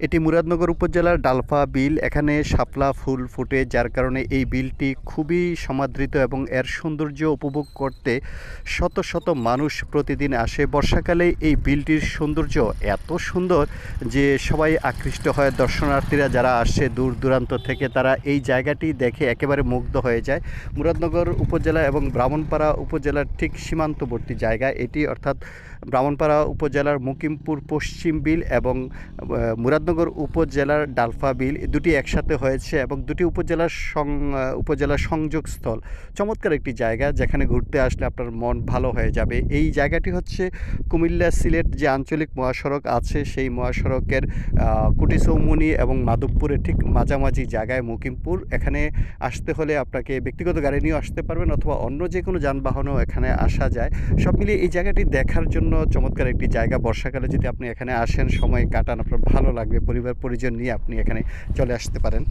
এটি মুরাদনগর উপজেলার ডালফা বিল। এখানে শাপলা ফুল ফোটে, যার কারণে এই বিলটি খুবই সমাদৃত এবং এর সৌন্দর্য উপভোগ করতে শত শত মানুষ প্রতিদিন আসে। বর্ষাকালে এই বিলটির সৌন্দর্য এত সুন্দর যে সবাই আকৃষ্ট হয়। দর্শনার্থীরা যারা আসছে দূর দূরান্ত থেকে, তারা এই জায়গাটি দেখে একেবারে মুগ্ধ হয়ে যায়। মুরাদনগর উপজেলা এবং ব্রাহ্মণপাড়া উপজেলার ঠিক সীমান্তবর্তী জায়গা এটি, অর্থাৎ ব্রাহ্মণপাড়া উপজেলার মুকিমপুর পশ্চিম বিল এবং মুরাদনগর উপজেলার ডালফা বিল দুটি একসাথে হয়েছে এবং দুটি উপজেলার সংযোগস্থল। চমৎকার একটি জায়গা, যেখানে ঘুরতে আসলে আপনার মন ভালো হয়ে যাবে। এই জায়গাটি হচ্ছে কুমিল্লা সিলেট যে আঞ্চলিক মহাসড়ক আছে, সেই মহাসড়কের কুটিচৌমুনি এবং মাধবপুরের ঠিক মাঝামাঝি জায়গায় মুকিমপুর। এখানে আসতে হলে আপনাকে ব্যক্তিগত গাড়ি নিয়েও আসতে পারবেন অথবা অন্য যে কোনো যানবাহনও এখানে আসা যায়। সব মিলিয়ে এই জায়গাটি দেখার জন্য চমৎকার একটি জায়গা। বর্ষাকালে যদি আপনি এখানে আসেন, সময় কাটান, আপনার ভালো লাগবে। পরিবার পরিজন নিয়ে আপনি এখানে চলে আসতে পারেন।